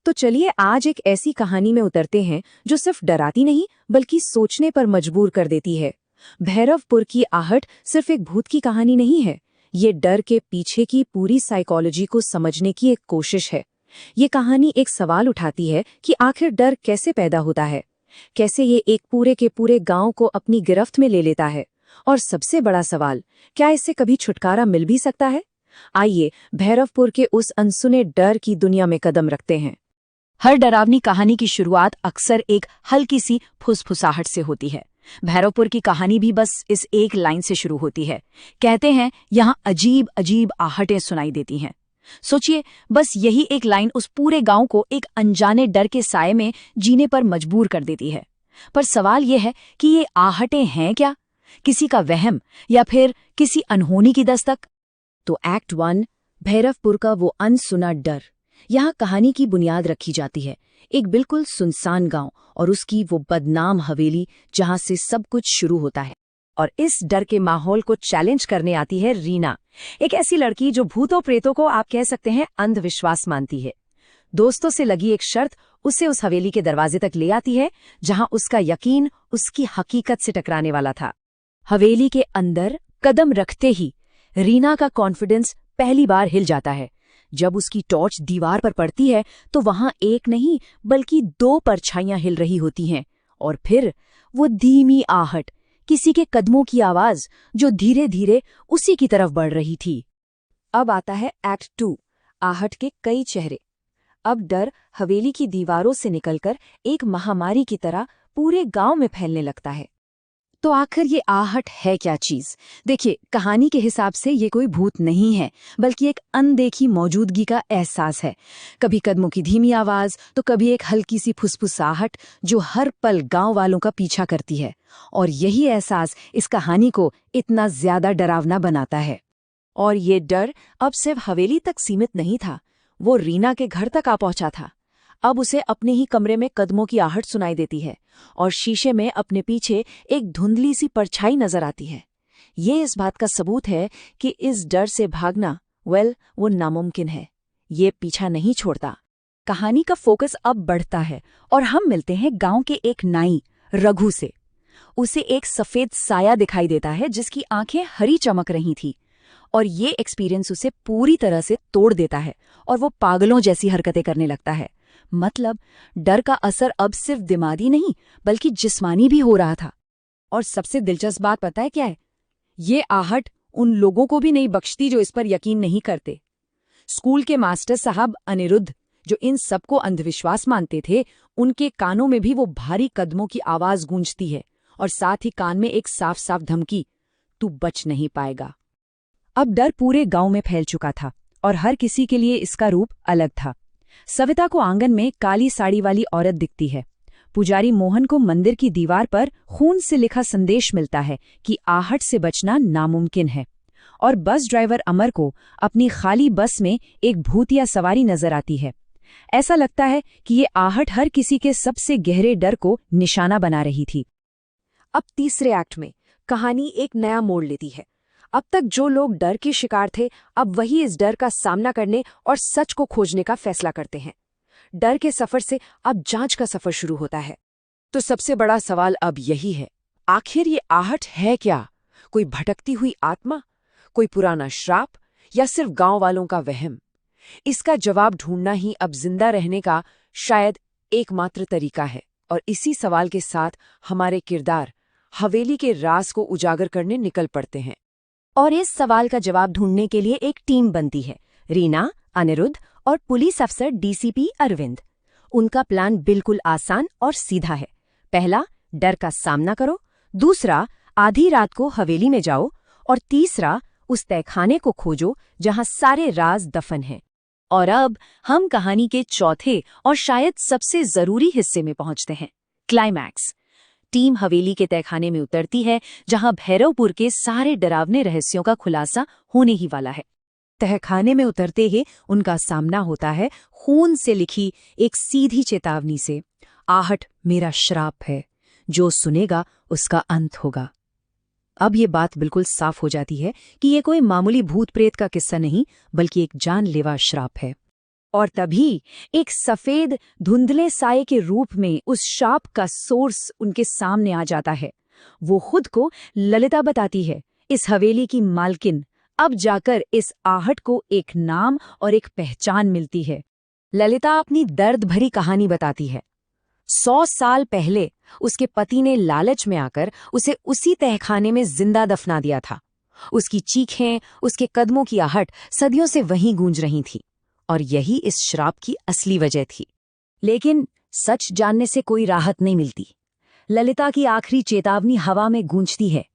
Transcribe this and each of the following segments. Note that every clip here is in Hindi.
तो चलिए आज एक ऐसी कहानी में उतरते हैं जो सिर्फ डराती नहीं बल्कि सोचने पर मजबूर कर देती है। भैरवपुर की आहट सिर्फ एक भूत की कहानी नहीं है, ये डर के पीछे की पूरी साइकोलॉजी को समझने की एक कोशिश है। ये कहानी एक सवाल उठाती है कि आखिर डर कैसे पैदा होता है, कैसे ये एक पूरे के पूरे गांव को अपनी गिरफ्त में ले लेता है, और सबसे बड़ा सवाल, क्या इससे कभी छुटकारा मिल भी सकता है। आइए भैरवपुर के उस अनसुने डर की दुनिया में कदम रखते हैं। हर डरावनी कहानी की शुरुआत अक्सर एक हल्की सी फुसफुसाहट से होती है। भैरवपुर की कहानी भी बस इस एक लाइन से शुरू होती है। कहते हैं यहाँ अजीब अजीब आहटें सुनाई देती हैं। सोचिए, बस यही एक लाइन उस पूरे गांव को एक अनजाने डर के साए में जीने पर मजबूर कर देती है। पर सवाल यह है कि ये आहटें हैं क्या, किसी का वहम या फिर किसी अनहोनी की दस्तक। तो एक्ट 1, भैरवपुर का वो अनसुना डर। यहाँ कहानी की बुनियाद रखी जाती है, एक बिल्कुल सुनसान गांव और उसकी वो बदनाम हवेली जहां से सब कुछ शुरू होता है। और इस डर के माहौल को चैलेंज करने आती है रीना, एक ऐसी लड़की जो भूतों प्रेतों को आप कह सकते हैं अंधविश्वास मानती है। दोस्तों से लगी एक शर्त उसे उस हवेली के दरवाजे तक ले आती है जहां उसका यकीन उसकी हकीकत से टकराने वाला था। हवेली के अंदर कदम रखते ही रीना का कॉन्फिडेंस पहली बार हिल जाता है। जब उसकी टॉर्च दीवार पर पड़ती है तो वहां एक नहीं बल्कि 2 परछाइयां हिल रही होती हैं, और फिर वो धीमी आहट, किसी के कदमों की आवाज जो धीरे धीरे उसी की तरफ बढ़ रही थी। अब आता है एक्ट 2, आहट के कई चेहरे। अब डर हवेली की दीवारों से निकलकर एक महामारी की तरह पूरे गांव में फैलने लगता है। तो आखिर ये आहट है क्या चीज? देखिए, कहानी के हिसाब से ये कोई भूत नहीं है बल्कि एक अनदेखी मौजूदगी का एहसास है। कभी कदमों की धीमी आवाज तो कभी एक हल्की सी फुसफुसाहट जो हर पल गांव वालों का पीछा करती है। और यही एहसास इस कहानी को इतना ज्यादा डरावना बनाता है। और ये डर अब सिर्फ हवेली तक सीमित नहीं था, वो रीना के घर तक आ पहुंचा था। अब उसे अपने ही कमरे में कदमों की आहट सुनाई देती है और शीशे में अपने पीछे एक धुंधली सी परछाई नजर आती है। ये इस बात का सबूत है कि इस डर से भागना वो नामुमकिन है। ये पीछा नहीं छोड़ता। कहानी का फोकस अब बढ़ता है और हम मिलते हैं गांव के एक नाई रघु से। उसे एक सफेद साया दिखाई देता है जिसकी आंखें हरी चमक रही थी, और ये एक्सपीरियंस उसे पूरी तरह से तोड़ देता है और वो पागलों जैसी हरकतें करने लगता है। मतलब डर का असर अब सिर्फ दिमागी नहीं बल्कि जिस्मानी भी हो रहा था। और सबसे दिलचस्प बात पता है क्या है? ये आहट उन लोगों को भी नहीं बख्शती जो इस पर यकीन नहीं करते। स्कूल के मास्टर साहब अनिरुद्ध, जो इन सबको अंधविश्वास मानते थे, उनके कानों में भी वो भारी कदमों की आवाज गूंजती है, और साथ ही कान में एक साफ साफ धमकी, तू बच नहीं पाएगा। अब डर पूरे गांव में फैल चुका था और हर किसी के लिए इसका रूप अलग था। सविता को आंगन में काली साड़ी वाली औरत दिखती है। पुजारी मोहन को मंदिर की दीवार पर खून से लिखा संदेश मिलता है कि आहट से बचना नामुमकिन है। और बस ड्राइवर अमर को अपनी खाली बस में एक भूतिया सवारी नजर आती है। ऐसा लगता है कि ये आहट हर किसी के सबसे गहरे डर को निशाना बना रही थी। अब तीसरे एक्ट में कहानी एक नया मोड़ लेती है। अब तक जो लोग डर के शिकार थे, अब वही इस डर का सामना करने और सच को खोजने का फैसला करते हैं। डर के सफर से अब जांच का सफर शुरू होता है। तो सबसे बड़ा सवाल अब यही है, आखिर ये आहट है क्या? कोई भटकती हुई आत्मा, कोई पुराना श्राप, या सिर्फ गांव वालों का वहम? इसका जवाब ढूंढना ही अब जिंदा रहने का शायद एकमात्र तरीका है। और इसी सवाल के साथ हमारे किरदार हवेली के राज को उजागर करने निकल पड़ते हैं। और इस सवाल का जवाब ढूंढने के लिए एक टीम बनती है, रीना, अनिरुद्ध और पुलिस अफसर डीसीपी अरविंद। उनका प्लान बिल्कुल आसान और सीधा है। पहला, डर का सामना करो। दूसरा, आधी रात को हवेली में जाओ। और तीसरा, उस तहखाने को खोजो जहां सारे राज दफन हैं। और अब हम कहानी के चौथे और शायद सबसे जरूरी हिस्से में पहुंचते हैं, क्लाइमैक्स। टीम हवेली के तहखाने में उतरती है जहां भैरवपुर के सारे डरावने रहस्यों का खुलासा होने ही वाला है। तहखाने में उतरते ही उनका सामना होता है खून से लिखी एक सीधी चेतावनी से, आहट मेरा श्राप है, जो सुनेगा उसका अंत होगा। अब ये बात बिल्कुल साफ हो जाती है कि ये कोई मामूली भूत प्रेत का किस्सा नहीं बल्कि एक जानलेवा श्राप है। और तभी एक सफेद धुंधले साये के रूप में उस श्राप का सोर्स उनके सामने आ जाता है। वो खुद को ललिता बताती है, इस हवेली की मालकिन। अब जाकर इस आहट को एक नाम और एक पहचान मिलती है। ललिता अपनी दर्द भरी कहानी बताती है। 100 साल पहले उसके पति ने लालच में आकर उसे उसी तहखाने में जिंदा दफना दिया था। उसकी चीखें, उसके कदमों की आहट सदियों से वहीं गूंज रही थी, और यही इस श्राप की असली वजह थी। लेकिन सच जानने से कोई राहत नहीं मिलती। ललिता की आखिरी चेतावनी हवा में गूंजती है।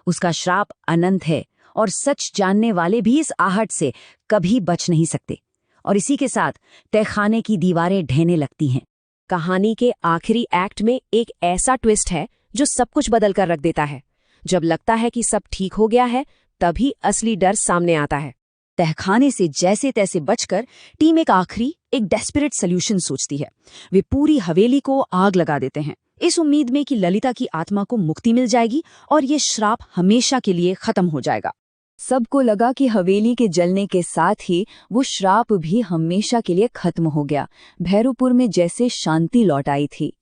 उसका श्राप अनंत है और सच जानने वाले भी इस आहट से कभी बच नहीं सकते। और इसी के साथ तहखाने की दीवारें ढहने लगती हैं। कहानी के आखिरी एक्ट में एक ऐसा ट्विस्ट है जो सब कुछ बदल कर रख देता है। जब लगता है कि सब ठीक हो गया है, तभी असली डर सामने आता है। तहखाने से जैसे तैसे बचकर टीम एक डेस्परेट सॉल्यूशन सोचती है। वे पूरी हवेली को आग लगा देते हैं, इस उम्मीद में कि ललिता की आत्मा को मुक्ति मिल जाएगी और ये श्राप हमेशा के लिए खत्म हो जाएगा। सबको लगा कि हवेली के जलने के साथ ही वो श्राप भी हमेशा के लिए खत्म हो गया। भैरवपुर में जैसे शांति लौट आई थी।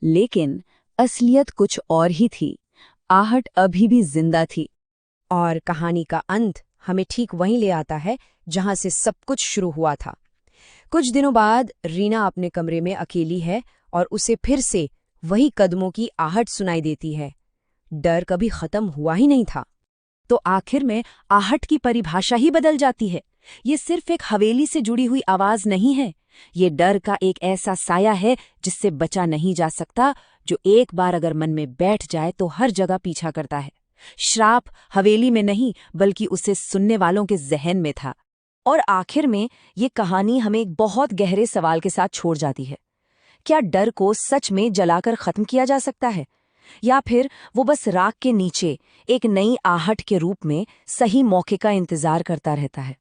लेकिन असलियत कुछ और ही थी। आहट अभी भी जिंदा थी। और कहानी का अंत हमें ठीक वहीं ले आता है जहां से सब कुछ शुरू हुआ था। कुछ दिनों बाद रीना अपने कमरे में अकेली है और उसे फिर से वही कदमों की आहट सुनाई देती है। डर कभी खत्म हुआ ही नहीं था। तो आखिर में आहट की परिभाषा ही बदल जाती है। ये सिर्फ एक हवेली से जुड़ी हुई आवाज नहीं है। ये डर का एक ऐसा साया है जिससे बचा नहीं जा सकता, जो एक बार अगर मन में बैठ जाए तो हर जगह पीछा करता है। श्राप हवेली में नहीं, बल्कि उसे सुनने वालों के जहन में था। और आखिर में ये कहानी हमें एक बहुत गहरे सवाल के साथ छोड़ जाती है। क्या डर को सच में जलाकर खत्म किया जा सकता है, या फिर वो बस राख के नीचे एक नई आहट के रूप में सही मौके का इंतजार करता रहता है?